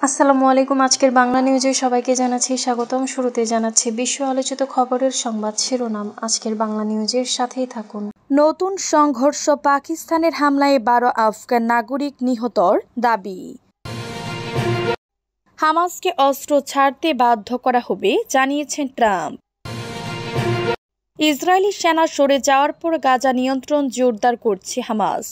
আসসালামু আলাইকুম। আজকের বাংলা নিউজে সবাইকে জানাচ্ছি স্বাগতম। শুরুতে জানাচ্ছি বিশ্ব আলোচিত খবরের সংবাদ শিরোনাম। আজকের বাংলা নিউজের সাথেই থাকুন। নতুন সংঘর্ষ, পাকিস্তানের হামলায় 12 আফগান নাগরিক নিহতর দাবি। হামাসকে অস্ত্র ছাড়তে বাধ্য করা হবে জানিয়েছেন ট্রাম্প। ইসরায়েলি সেনা সরে যাওয়ার পর গাজা নিয়ন্ত্রণ জোরদার করছে হামাস।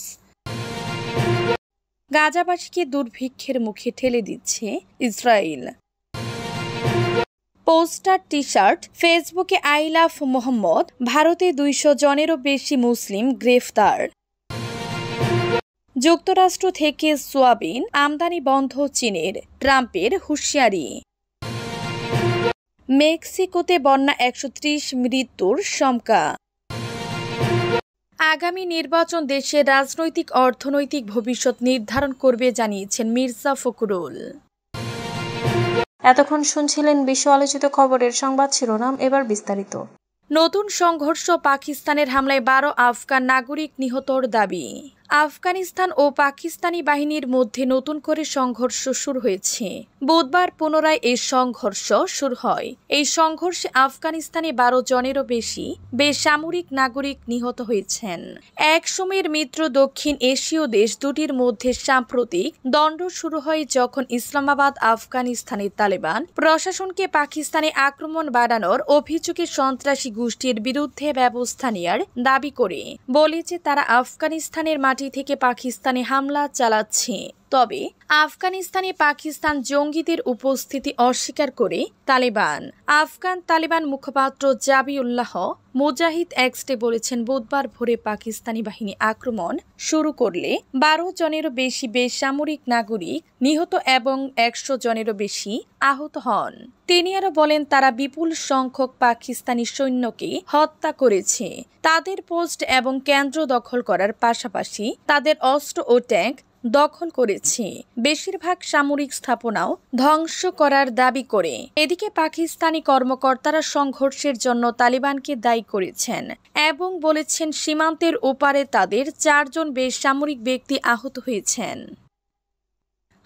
গাজাবাসীকে দুর্ভিক্ষের মুখে ঠেলে দিচ্ছে ইসরায়েল। পোস্টার, টি শার্ট, ফেসবুকে আই লাভ মোহাম্মদ। ভারতে 200 জনেরও বেশি মুসলিম গ্রেফতার। যুক্তরাষ্ট্র থেকে সোয়াবিন আমদানি বন্ধ চীনের, ট্রাম্পের হুঁশিয়ারি। মেক্সিকোতে বন্যা, 130 মৃত্যুর শঙ্কা। আগামী নির্বাচন দেশের রাজনৈতিক অর্থনৈতিক ভবিষ্যৎ নির্ধারণ করবে জানিয়েছেন মির্জা ফখরুল। এতক্ষণ শুনছিলেন বিশ্ব আলোচিত খবরের সংবাদ শিরোনাম, এবার বিস্তারিত। নতুন সংঘর্ষ, পাকিস্তানের হামলায় 12 আফগান নাগরিক নিহতর দাবি। আফগানিস্তান ও পাকিস্তানি বাহিনীর মধ্যে নতুন করে সংঘর্ষ শুরু হয়েছে। বুধবার পুনরায় এই সংঘর্ষ শুরু হয়। এই সংঘর্ষে আফগানিস্তানে 12 জনেরও বেশি বেসামরিক নাগরিক নিহত হয়েছেন। এক সময়ের মিত্র দক্ষিণ এশীয় দেশ দুটির মধ্যে সাম্প্রতিক দ্বন্দ্ব শুরু হয় যখন ইসলামাবাদ আফগানিস্তানের তালেবান প্রশাসনকে পাকিস্তানে আক্রমণ বাড়ানোর অভিযোগে সন্ত্রাসী গোষ্ঠীর বিরুদ্ধে ব্যবস্থা নেয়ার দাবি করে বলেছে তারা আফগানিস্তানের মাটি থেকে পাকিস্তানে হামলা চালাচ্ছে। তবে আফগানিস্তানে পাকিস্তান জঙ্গিদের উপস্থিতি অস্বীকার করে তালেবান। আফগান তালেবান মুখপাত্র জাবিউল্লাহ মুজাহিদ এক্সটে বলেছেন, বুধবার ভোরে পাকিস্তানি বাহিনী আক্রমণ শুরু করলে 12 জনেরও বেশি বেসামরিক নাগরিক নিহত এবং 100 জনেরও বেশি আহত হন। তিনি আরো বলেন, তারা বিপুল সংখ্যক পাকিস্তানি সৈন্যকে হত্যা করেছে, তাদের পোস্ট এবং কেন্দ্র দখল করার পাশাপাশি তাদের অস্ত্র ও ট্যাঙ্ক দখল করেছে, বেশিরভাগ সামরিক স্থাপনাও ধ্বংস করার দাবি করে। এদিকে পাকিস্তানি কর্মকর্তারা সংঘর্ষের জন্য তালিবানকে দায়ী করেছেন এবং বলেছেন সীমান্তের ওপারে তাদের 4 জন বেসামরিক ব্যক্তি আহত হয়েছেন।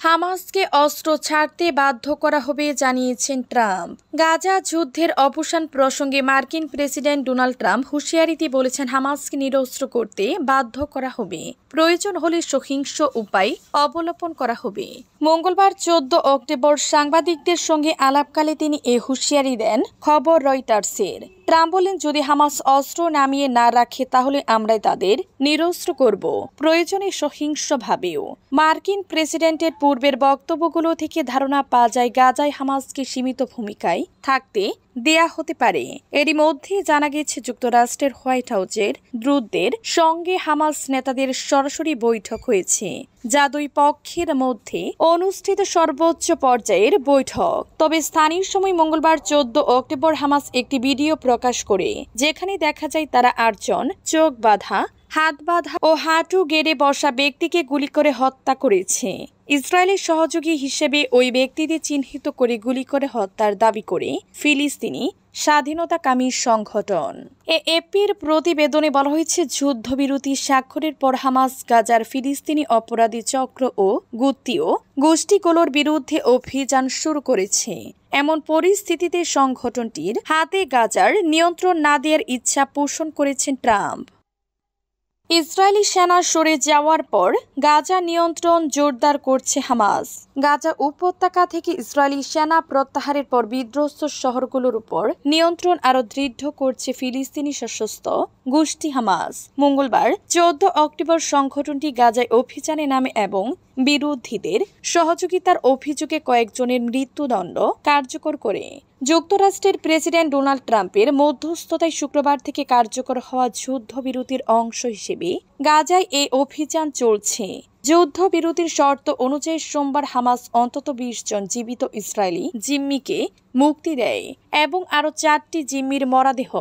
হামাসকে অস্ত্র ছাড়তে বাধ্য করা হবে জানিয়েছেন ট্রাম্প। গাজা যুদ্ধের অবসান প্রসঙ্গে মার্কিন প্রেসিডেন্ট ডোনাল্ড ট্রাম্প হুঁশিয়ারিতে বলেছেন, হামাসকে নিরস্ত্র করতে বাধ্য করা হবে, প্রয়োজন হলে সহিংস উপায় অবলম্বন করা হবে। মঙ্গলবার 14 অক্টোবর সাংবাদিকদের সঙ্গে আলাপকালে তিনি এ হুঁশিয়ারি দেন। খবর রয়টার্সের। ট্রাম্প বলেন, যদি হামাস অস্ত্র নামিয়ে না রাখে তাহলে আমরাই তাদের নিরস্ত্র করব, প্রয়োজনে সহিংসভাবেও। মার্কিন প্রেসিডেন্টের পূর্বের বক্তব্যগুলো থেকে ধারণা পাওয়া যায় গাজায় হামাসকে সীমিত ভূমিকায় থাকতে দেয়া হতে পারে। এরই মধ্যে জানা গেছে যুক্তরাষ্ট্রের হোয়াইট হাউসের দূতদের সঙ্গে হামাস নেতাদের সরাসরি বৈঠক হয়েছে, যা দুই পক্ষের মধ্যে অনুষ্ঠিত সর্বোচ্চ পর্যায়ের বৈঠক। তবে স্থানীয় সময় মঙ্গলবার 14 অক্টোবর হামাস একটি ভিডিও প্রকাশ করে, যেখানে দেখা যায় তারা 8 জন চোখ বাঁধা, হাত বাঁধা ও হাঁটু গেড়ে বসা ব্যক্তিকে গুলি করে হত্যা করেছে। ইসরায়েলের সহযোগী হিসেবে ওই ব্যক্তিদের চিহ্নিত করে গুলি করে হত্যার দাবি করে ফিলিস্তিনি স্বাধীনতাকামী সংগঠন। এএপির প্রতিবেদনে বলা হয়েছে, যুদ্ধবিরতি স্বাক্ষরের পর হামাস গাজার ফিলিস্তিনি অপরাধী চক্র ও গোষ্ঠীগুলোর বিরুদ্ধে অভিযান শুরু করেছে। এমন পরিস্থিতিতে সংগঠনটির হাতে গাজার নিয়ন্ত্রণ না দেওয়ার ইচ্ছা পোষণ করেছেন ট্রাম্প। ইসরায়েলি সেনা সরে যাওয়ার পর গাজা নিয়ন্ত্রণ জোরদার করছে হামাস। গাজা উপত্যকা থেকে ইসরায়েলি সেনা প্রত্যাহারের পর বিধ্বস্ত শহরগুলোর উপর নিয়ন্ত্রণ আরও দৃঢ় করছে ফিলিস্তিনি সশস্ত্র গোষ্ঠী হামাস। মঙ্গলবার 14 অক্টোবর সংগঠনটি গাজায় অভিযানে নামে এবং বিরোধীদের সহযোগিতার অভিযোগে কয়েকজনের মৃত্যুদণ্ড কার্যকর করে। যুক্তরাষ্ট্রের প্রেসিডেন্ট ডোনাল্ড ট্রাম্পের মধ্যস্থতায় শুক্রবার থেকে কার্যকর হওয়া যুদ্ধবিরতির অংশ হিসেবে গাজায় এই অভিযান চলছে। যুদ্ধবিরতির শর্ত অনুযায়ী সোমবার হামাস অন্তত 20 জন জীবিত ইসরায়েলি জিম্মিকে মুক্তি দেয় এবং আরও 4টি জিম্মির মরদেহ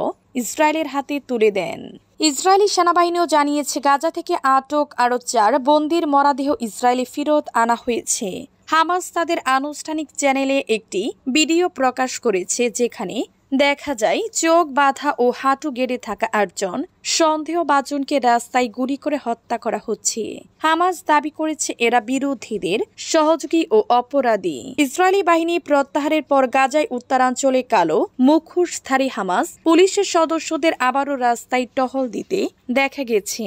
ইসরায়েলের হাতে তুলে দেন। ইসরায়েলি সেনাবাহিনীও জানিয়েছে, গাজা থেকে আটক আরও 4 বন্দির মরদেহ ইসরায়েলে ফেরত আনা হয়েছে। হামাস তাদের আনুষ্ঠানিক চ্যানেলে একটি ভিডিও প্রকাশ করেছে, যেখানে দেখা যায় চোখ বাঁধা ও হাঁটু গেড়ে থাকা ৮ জন সন্দেহভাজনকে রাস্তায় গুলি করে হত্যা করা হচ্ছে। হামাস দাবি করেছে এরা বিরোধীদের সহযোগী ও অপরাধী। ইসরায়েলি বাহিনী প্রত্যাহারের পর গাজায় উত্তরাঞ্চলে কালো মুখোশধারী হামাস পুলিশের সদস্যদের আবারও রাস্তায় টহল দিতে দেখা গেছে।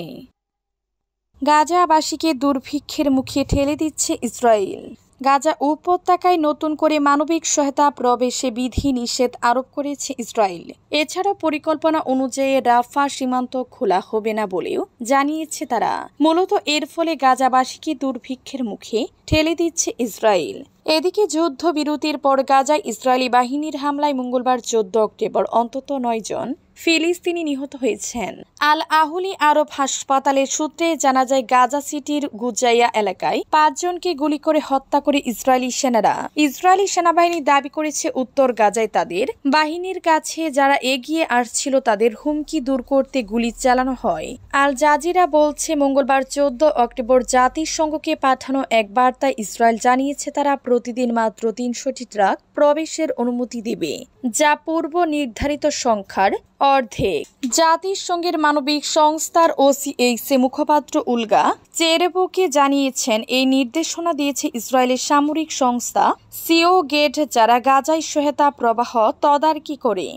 গাজাবাসীকে দুর্ভিক্ষের মুখে ঠেলে দিচ্ছে ইসরায়েল। গাজা উপত্যকায় নতুন করে মানবিক সহায়তা প্রবেশে বিধি নিষেধ আরোপ করেছে ইসরায়েল। এছাড়াও পরিকল্পনা অনুযায়ী রাফা সীমান্ত খোলা হবে না বলেও জানিয়েছে তারা। মূলত এর ফলে গাজাবাসীকে দুর্ভিক্ষের মুখে ঠেলে দিচ্ছে ইসরায়েল। এদিকে যুদ্ধবিরতির পর গাজায় ইসরায়েলি বাহিনীর হামলায় মঙ্গলবার 14 অক্টোবর অন্তত 9 জন ফিলিস্তিনি নিহত হয়েছেন। আল আহুলি আরব হাসপাতালের সূত্রে জানা যায় গাজা সিটির গুজাইয়া এলাকায় 5 জনকে গুলি করে হত্যা করে ইসরায়েলি সেনারা। ইসরায়েলি সেনাবাহিনী দাবি করেছে উত্তর গাজায় তাদের বাহিনীর কাছে যারা এগিয়ে আসছিল তাদের হুমকি দূর করতে গুলি চালানো হয়। আল জাজিরা বলছে মঙ্গলবার 14 অক্টোবর জাতিসংঘকে পাঠানো এক বার্তায় ইসরায়েল জানিয়েছে তারা প্রতিদিন মাত্র 300টি ট্রাক প্রবেশের অনুমতি দেবে, যা পূর্ব নির্ধারিত সংখ্যার অর্ধেক। জাতিসংঘের মানবিক সংস্থার ওসিএইচএ মুখপাত্র উলগা চেরেবোকে জানিয়েছেন এই নির্দেশনা দিয়েছে ইসরায়েলের সামরিক সংস্থা সিও গেট, যারা গাজায় সহায়তা প্রবাহ তদারকি করে।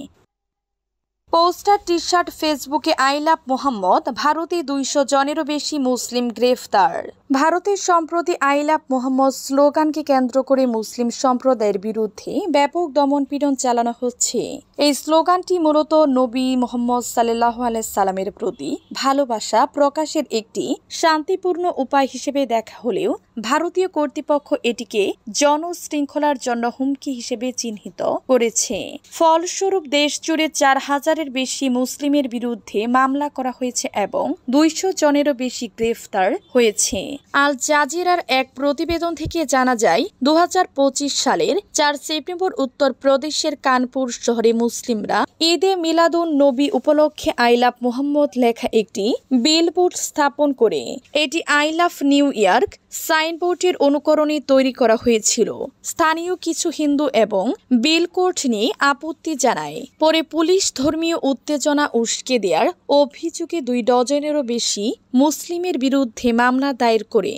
পোস্টার টি শার্ট ফেসবুকে আই লাভ মোহাম্মদ, ভারতে 200 জনেরও বেশি মুসলিম গ্রেফতার। ভারতের সম্প্রতি আই লাভ মোহাম্মদ স্লোগানকে কেন্দ্র করে মুসলিম সম্প্রদায়ের বিরুদ্ধে ব্যাপক দমনপীড়ন চালানো হচ্ছে। এই স্লোগানটি মূলত নবী মোহাম্মদ সাল্লাল্লাহু আলাইহি সাল্লামের প্রতি ভালোবাসা প্রকাশের একটি শান্তিপূর্ণ উপায় হিসেবে দেখা হলেও ভারতীয় কর্তৃপক্ষ এটিকে জনশৃঙ্খলার জন্য হুমকি হিসেবে চিহ্নিত করেছে। ফলস্বরূপ দেশ জুড়ে 4000-এর বেশি মুসলিমের বিরুদ্ধে মামলা করা হয়েছে এবং 200 জনেরও বেশি গ্রেফতার হয়েছে। আল জাজিরার এক প্রতিবেদন থেকে জানা যায় 2025 সালের 4 সেপ্টেম্বর উত্তর প্রদেশের কানপুর শহরে মুসলিমরা ঈদে মিলাদুন নবী উপলক্ষে আই লাভ মোহাম্মদ লেখা একটি বিলবোর্ড স্থাপন করে এটি আই লাভ নিউ ইয়র্ক সাইনবোর্ডের অনুকরণে তৈরি করা হয়েছিল। স্থানীয় কিছু হিন্দু এবং বিলবোর্ড নিয়ে আপত্তি জানায়। পরে পুলিশ ধর্মীয় উত্তেজনা উস্কে দেওয়ার অভিযোগে 2 ডজনেরও বেশি মুসলিমের বিরুদ্ধে মামলা দায়ের করে।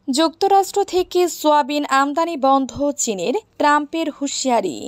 যুক্তরাষ্ট্র থেকে সোয়াবিন আমদানি বন্ধ চীনের, ট্রাম্পের হুঁশিয়ারি।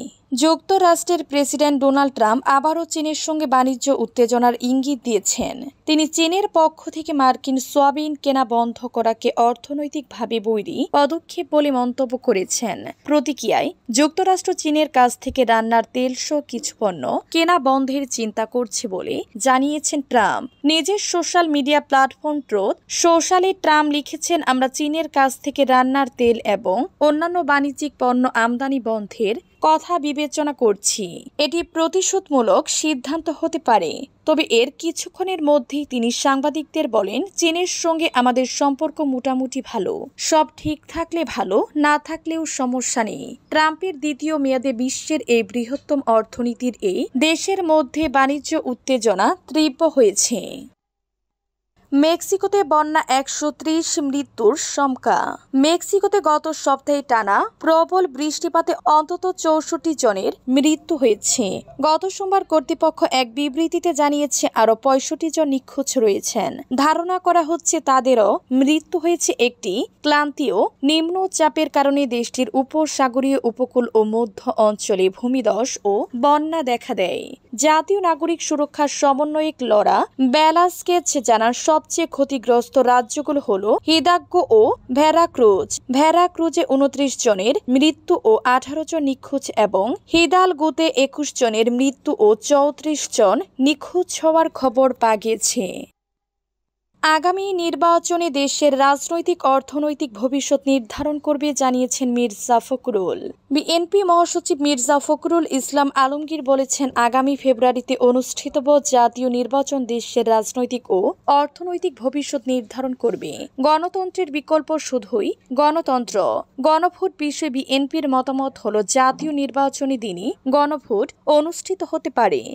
যুক্তরাষ্ট্রের প্রেসিডেন্ট ডোনাল্ড ট্রাম্প আবারও চীনের সঙ্গে বাণিজ্য উত্তেজনার ইঙ্গিত দিয়েছেন। তিনি চীনের পক্ষ থেকে মার্কিন সোয়াবিন কেনা বন্ধ করাকে অর্থনৈতিকভাবে বৈরী পদক্ষেপ বলে মন্তব্য করেছেন। প্রতিক্রিয়ায় যুক্তরাষ্ট্র চীনের কাছ থেকে রান্নার তেলসহ কিছু পণ্য কেনা বন্ধের চিন্তা করছে বলে জানিয়েছেন ট্রাম্প। নিজের সোশ্যাল মিডিয়া প্ল্যাটফর্ম ট্রুথ সোশ্যালে ট্রাম্প লিখেছেন, আমরা চীনের কাছ থেকে রান্নার তেল এবং অন্যান্য বাণিজ্যিক পণ্য আমদানি বন্ধের কথা বিবেচনা করছি। এটি প্রতিশোধমূলক সিদ্ধান্ত হতে পারে, তবে এর কিছুক্ষণের মধ্যেই তিনি সাংবাদিকদের বলেন, চীনের সঙ্গে আমাদের সম্পর্ক মোটামুটি ভালো, সব ঠিক থাকলে ভালো, না থাকলেও সমস্যা নেই। ট্রাম্পের দ্বিতীয় মেয়াদে বিশ্বের এই বৃহত্তম অর্থনীতির এই দেশের মধ্যে বাণিজ্য উত্তেজনা তীব্র হয়েছে। মেক্সিকোতে বন্যা, 130 মৃত্যুর শঙ্কা। মেক্সিকোতে গত সপ্তাহে টানা প্রবল বৃষ্টিপাতে অন্তত 64 জনের মৃত্যু হয়েছে। গত সোমবার কর্তৃপক্ষ এক বিবৃতিতে জানিয়েছে আরও 65 জন নিখোঁজ রয়েছেন। ধারণা করা হচ্ছে তাদেরও মৃত্যু হয়েছে একটি ক্রান্তীয় নিম্নচাপের কারণে। দেশটির উপসাগরীয় উপকূল ও মধ্য অঞ্চলে ভূমিধস ও বন্যা দেখা দেয়। জাতীয় নাগরিক সুরক্ষা সমন্বয়ক লরা বেলাস্কেজ জানান, সবচেয়ে ক্ষতিগ্রস্ত রাজ্যগুলো হলো হিদাগ্গো ও ভেরাক্রুজ। ভেরাক্রুজে 29 জনের মৃত্যু ও 18 জন নিখোঁজ এবং হিদালগোতে 21 জনের মৃত্যু ও 34 জন নিখোঁজ হওয়ার খবর পাওয়া গেছে। আগামী নির্বাচনে দেশের রাজনৈতিক অর্থনৈতিক ভবিষ্যৎ নির্ধারণ করবে জানিয়েছেন মির্জা ফখরুল। বিএনপি মহাসচিব মির্জা ফখরুল ইসলাম আলমগীর বলেছেন, আগামী ফেব্রুয়ারিতে অনুষ্ঠিতব্য জাতীয় নির্বাচন দেশের রাজনৈতিক ও অর্থনৈতিক ভবিষ্যৎ নির্ধারণ করবে। গণতন্ত্রের বিকল্প শুধুই গণতন্ত্র। গণভোট বিষয়ে বিএনপির মতামত হল, জাতীয় নির্বাচনী দিনই গণভোট অনুষ্ঠিত হতে পারে।